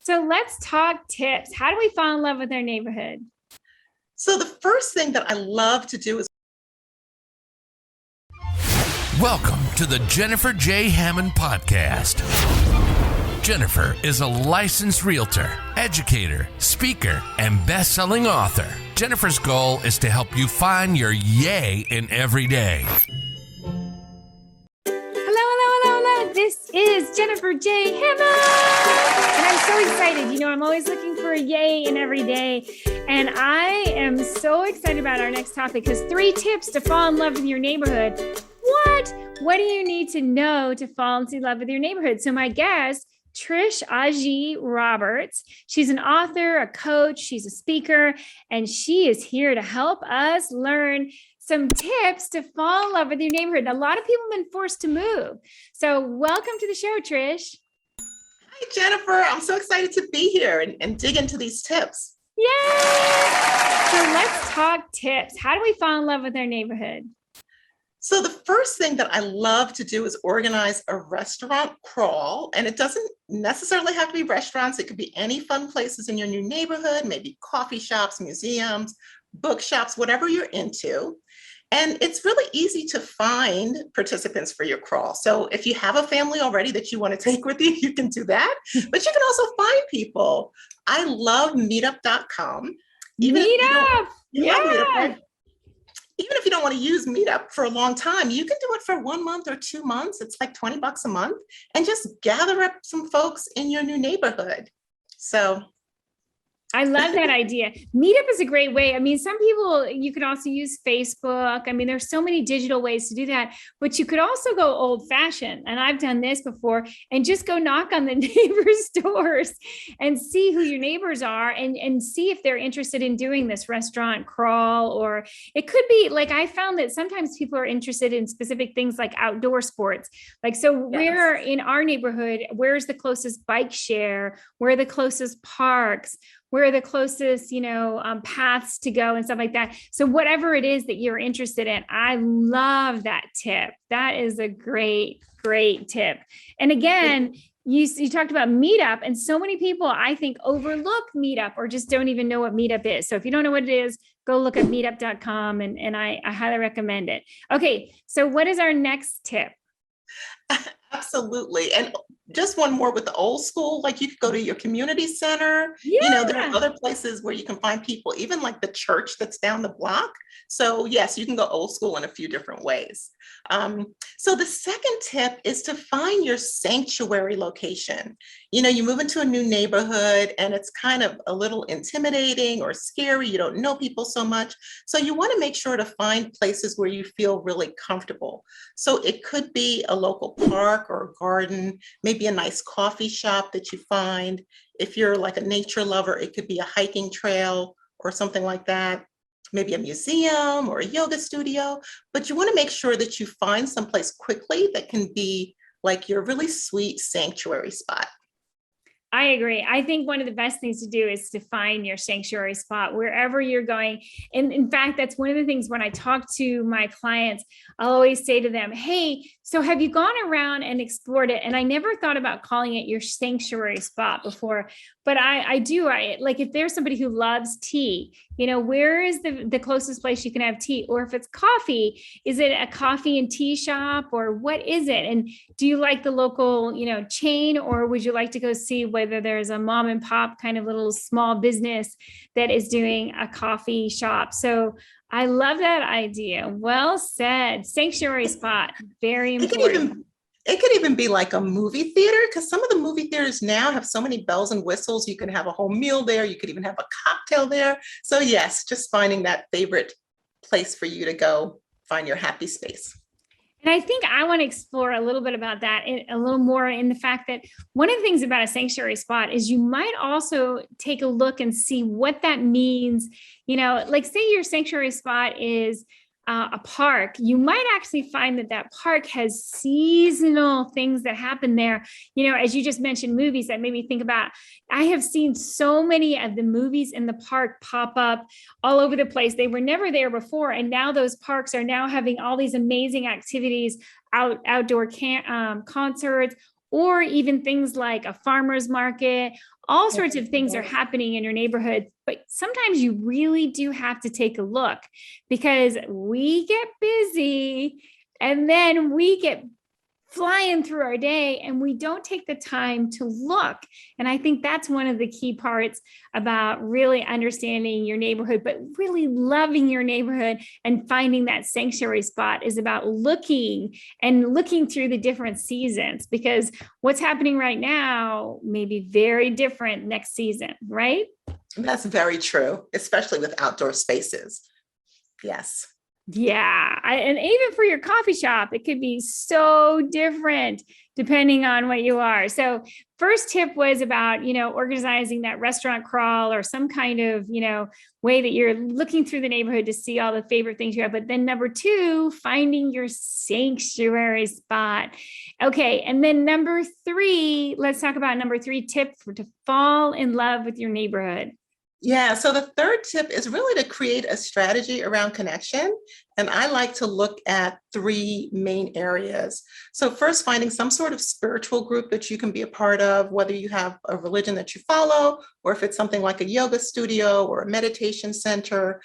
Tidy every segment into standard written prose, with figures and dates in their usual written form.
So let's talk tips. How do we fall in love with our neighborhood? So the first thing that I love to do is Welcome to the Jennifer J. Hammond Podcast. Jennifer is a licensed realtor, educator, speaker, and best-selling author. Jennifer's goal is to help you find your yay in every day. Hello. This is Jennifer J. Hammond. And I'm so excited. You know, I'm always looking for a yay in every day. And I am so excited about our next topic because 3 tips to fall in love with your neighborhood. What do you need to know to fall in love with your neighborhood? So my guest, Trish Ahjel Roberts, she's an author, a coach, she's a speaker, and she is here to help us learn some tips to fall in love with your neighborhood. And a lot of people have been forced to move. So welcome to the show, Trish. Hi, Jennifer. I'm so excited to be here and dig into these tips. Yay! So let's talk tips. How do we fall in love with our neighborhood? So the first thing that I love to do is organize a restaurant crawl. And it doesn't necessarily have to be restaurants. It could be any fun places in your new neighborhood, maybe coffee shops, museums, bookshops, whatever you're into. And it's really easy to find participants for your crawl. So if you have a family already that you want to take with you, you can do that. But you can also find people. I love meetup.com. Meetup! Meetup, right? Even if you don't want to use Meetup for a long time, you can do it for 1 month or 2 months. It's like $20 a month, and just gather up some folks in your new neighborhood. So I love that idea. Meetup is a great way. I mean, some people, you can also use Facebook. I mean, there's so many digital ways to do that, but you could also go old fashioned. And I've done this before, and just go knock on the neighbors' doors and see who your neighbors are and see if they're interested in doing this restaurant crawl. Or it could be like, I found that sometimes people are interested in specific things like outdoor sports. Like, so where in our neighborhood, where's the closest bike share? Where are the closest parks? Where are the closest, paths to go and stuff like that. So whatever it is that you're interested in, I love that tip. That is a great, great tip. And again, you talked about Meetup, and so many people, I think, overlook Meetup or just don't even know what Meetup is. So if you don't know what it is, go look at meetup.com, and I highly recommend it. Okay, so what is our next tip? Absolutely. And just one more with the old school, like you could go to your community center. Yeah. There are other places where you can find people, even like the church that's down the block. So yes, you can go old school in a few different ways. So the second tip is to find your sanctuary location. You move into a new neighborhood and it's kind of a little intimidating or scary. You don't know people so much. So you want to make sure to find places where you feel really comfortable. So it could be a local park or a garden, maybe a nice coffee shop that you find. If you're like a nature lover, it could be a hiking trail or something like that. Maybe a museum or a yoga studio, but you want to make sure that you find someplace quickly that can be like your really sweet sanctuary spot. I agree. I think one of the best things to do is to find your sanctuary spot wherever you're going. And in fact, that's one of the things when I talk to my clients, I'll always say to them, hey, so have you gone around and explored it? And I never thought about calling it your sanctuary spot before, but I do. Like if there's somebody who loves tea, where is the closest place you can have tea? Or if it's coffee, is it a coffee and tea shop, or what is it? And do you like the local, chain, or would you like to go see whether there's a mom and pop kind of little small business that is doing a coffee shop? So I love that idea. Well said. Sanctuary spot. Very important. It could even be like a movie theater, because some of the movie theaters now have so many bells and whistles. You can have a whole meal there. You could even have a cocktail there. So yes, just finding that favorite place for you to go find your happy space. And I think I want to explore a little bit about that, a little more in the fact that one of the things about a sanctuary spot is you might also take a look and see what that means. Like say your sanctuary spot is a park, you might actually find that park has seasonal things that happen there. As you just mentioned, movies, that made me think about, I have seen so many of the movies in the park pop up all over the place. They were never there before. And now those parks are now having all these amazing activities, outdoor concerts, or even things like a farmer's market. All sorts of things are happening in your neighborhood, but sometimes you really do have to take a look because we get busy and then we get flying through our day and we don't take the time to look. And I think that's one of the key parts about really understanding your neighborhood, but really loving your neighborhood and finding that sanctuary spot is about looking through the different seasons, because what's happening right now may be very different next season, right? That's very true, especially with outdoor spaces. Yes. Yeah. And even for your coffee shop, it could be so different depending on what you are. So first tip was about, organizing that restaurant crawl or some kind of, way that you're looking through the neighborhood to see all the favorite things you have. But then number 2, finding your sanctuary spot. Okay. And then number 3, let's talk about number 3 tip to fall in love with your neighborhood. Yeah, so the third tip is really to create a strategy around connection. And I like to look at 3 main areas. So first, finding some sort of spiritual group that you can be a part of, whether you have a religion that you follow, or if it's something like a yoga studio or a meditation center.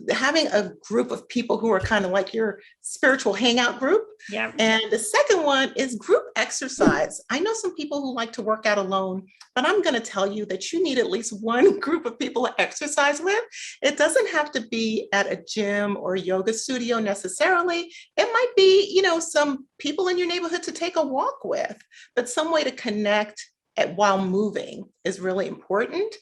Having a group of people who are kind of like your spiritual hangout group. Yeah. And the second one is group exercise. I know some people who like to work out alone, but I'm going to tell you that you need at least one group of people to exercise with. It doesn't have to be at a gym or yoga studio necessarily. It might be, some people in your neighborhood to take a walk with, but some way to connect while moving is really important.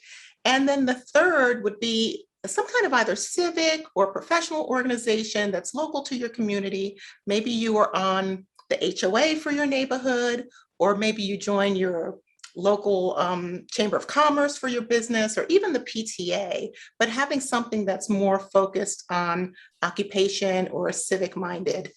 And then the third would be some kind of either civic or professional organization that's local to your community. Maybe you are on the HOA for your neighborhood, or maybe you join your local chamber of commerce for your business, or even the PTA, but having something that's more focused on occupation or civic-minded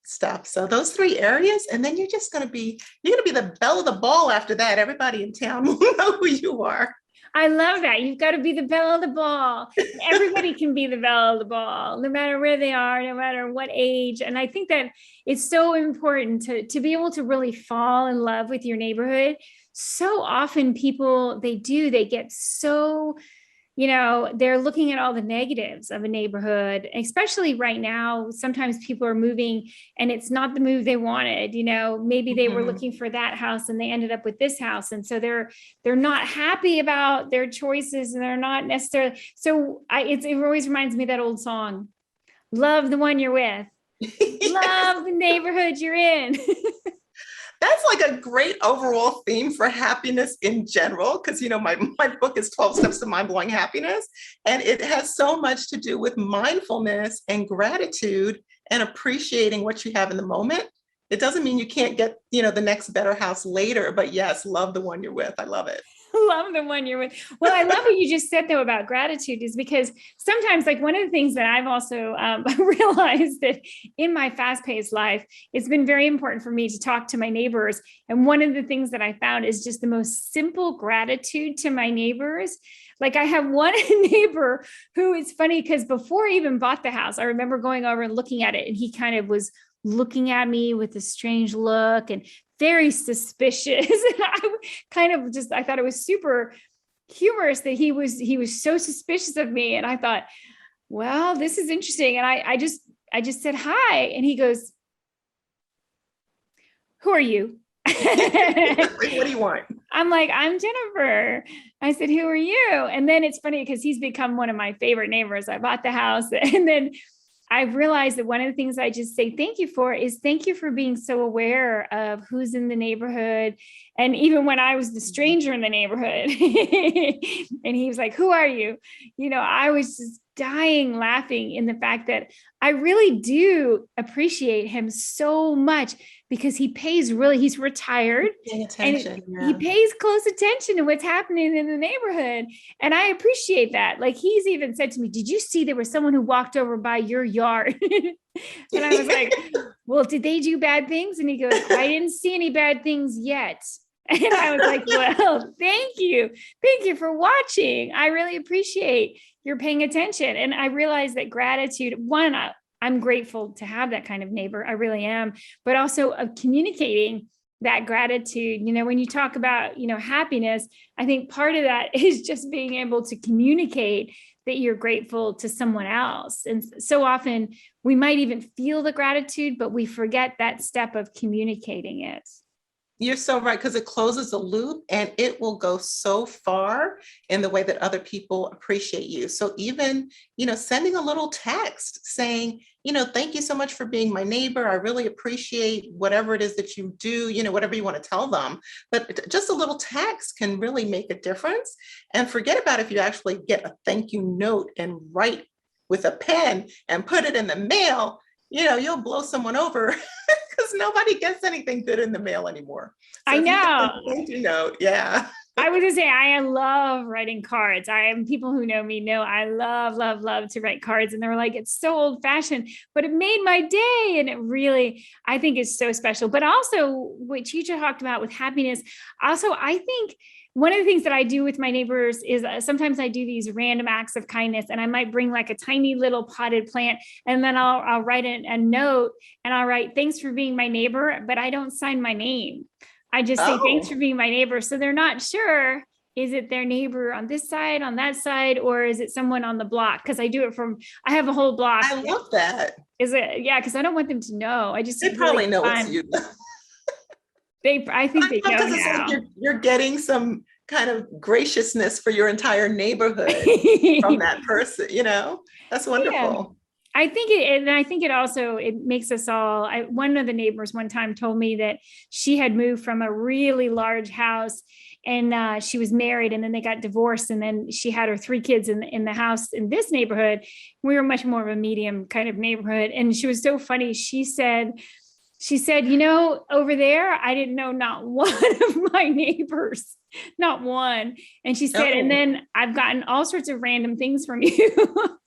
stuff. So those 3 areas, and then you're going to be the belle of the ball after that. Everybody in town will know who you are. I love that. You've got to be the belle of the ball. Everybody can be the belle of the ball, no matter where they are, no matter what age. And I think that it's so important to be able to really fall in love with your neighborhood. So often people, they get so, they're looking at all the negatives of a neighborhood, especially right now. Sometimes people are moving and it's not the move they wanted. Maybe they were looking for that house and they ended up with this house. And so they're not happy about their choices, and they're not necessarily. So it always reminds me of that old song, love the one you're with, yes. Love the neighborhood you're in. That's like a great overall theme for happiness in general, because, my book is 12 Steps to Mind-Blowing Happiness, and it has so much to do with mindfulness and gratitude and appreciating what you have in the moment. It doesn't mean you can't get, the next better house later, but yes, love the one you're with. I love it. Love the one you're with. Well, I love what you just said though about gratitude, is because sometimes, like, one of the things that I've also realized that in my fast-paced life, it's been very important for me to talk to my neighbors. And one of the things that I found is just the most simple gratitude to my neighbors. Like, I have one neighbor who, it's funny because before I even bought the house, I remember going over and looking at it, and he kind of was looking at me with a strange look and very suspicious. And I thought it was super humorous that he was so suspicious of me. And I thought, well, this is interesting. And I just said, hi. And he goes, who are you? What do you want? I'm like, I'm Jennifer. I said, who are you? And then it's funny because he's become one of my favorite neighbors. I bought the house, and then I've realized that one of the things I just say thank you for is thank you for being so aware of who's in the neighborhood. And even when I was the stranger in the neighborhood and he was like, who are you? I was just dying laughing in the fact that I really do appreciate him so much, because he's retired and he pays close attention to what's happening in the neighborhood. And I appreciate that. Like, he's even said to me, did you see there was someone who walked over by your yard? And I was like, well, did they do bad things? And he goes, I didn't see any bad things yet. And I was like, well, thank you. Thank you for watching. I really appreciate your paying attention. And I realized that gratitude, one, I'm grateful to have that kind of neighbor. I really am. But also of communicating that gratitude. When you talk about, happiness, I think part of that is just being able to communicate that you're grateful to someone else. And so often we might even feel the gratitude, but we forget that step of communicating it. You're so right, because it closes the loop and it will go so far in the way that other people appreciate you. So even, sending a little text saying, thank you so much for being my neighbor. I really appreciate whatever it is that you do, whatever you want to tell them. But just a little text can really make a difference. And forget about if you actually get a thank you note and write with a pen and put it in the mail, you'll blow someone over. Because nobody gets anything good in the mail anymore. So I know. Thank you note. Yeah. I was gonna say, I love writing cards. People who know me know I love, love, love to write cards. And they're like, it's so old fashioned, but it made my day. And it really, I think is so special. But also what you just talked about with happiness. Also, I think one of the things that I do with my neighbors is sometimes I do these random acts of kindness, and I might bring like a tiny little potted plant, and then I'll write a note, and I'll write, thanks for being my neighbor, but I don't sign my name. I just say, thanks for being my neighbor. So they're not sure, is it their neighbor on this side, on that side, or is it someone on the block? Because I have a whole block. I love that. Is it? Yeah, because I don't want them to know. They probably know it's you. I think they know now. Like you're getting some kind of graciousness for your entire neighborhood from that person, that's wonderful. Yeah. I think it makes us all, one of the neighbors one time told me that she had moved from a really large house, and she was married, and then they got divorced, and then she had her 3 kids in the house in this neighborhood. We were much more of a medium kind of neighborhood. And she was so funny. She said, over there, I didn't know not one of my neighbors, not one. And she said, and then I've gotten all sorts of random things from you.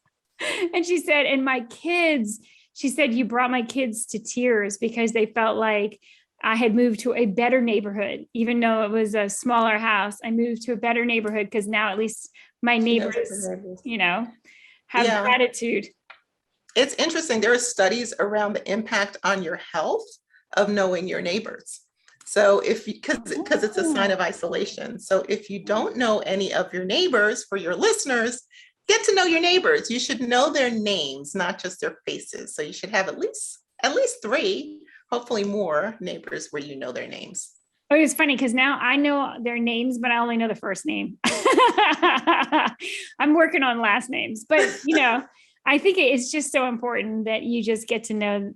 And she said, and my kids, she said, you brought my kids to tears because they felt like I had moved to a better neighborhood. Even though it was a smaller house, I moved to a better neighborhood because now at least my neighbors, have gratitude. It's interesting. There are studies around the impact on your health of knowing your neighbors. So because it's a sign of isolation. So if you don't know any of your neighbors, for your listeners, get to know your neighbors. You should know their names, not just their faces. So you should have at least 3, hopefully more neighbors where you know their names. Oh, it's funny because now I know their names, but I only know the first name. I'm working on last names, but I think it's just so important that you just get to know,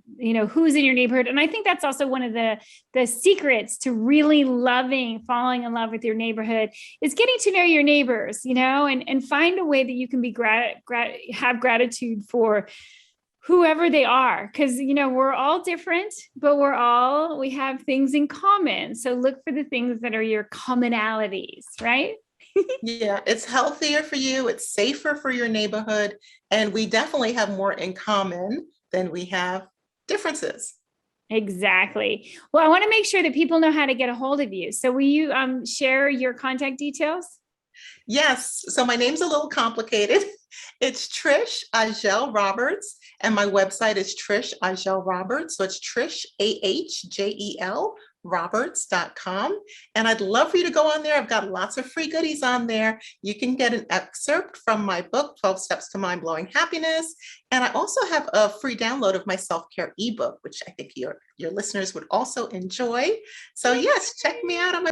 who's in your neighborhood. And I think that's also one of the secrets to really falling in love with your neighborhood is getting to know your neighbors, and find a way that you can be have gratitude for whoever they are. Because, we're all different, but we have things in common. So look for the things that are your commonalities, right? Yeah, it's healthier for you. It's safer for your neighborhood. And we definitely have more in common than we have differences. Exactly. Well, I want to make sure that people know how to get a hold of you. So will you share your contact details? Yes. So my name's a little complicated. It's Trish Ahjel Roberts, and my website is Trish Ahjel Roberts. So it's Trish Ahjel Roberts.com. And I'd love for you to go on there. I've got lots of free goodies on there. You can get an excerpt from my book, 12 Steps to Mind-Blowing Happiness. And I also have a free download of my self-care ebook, which I think your listeners would also enjoy. So yes, check me out on my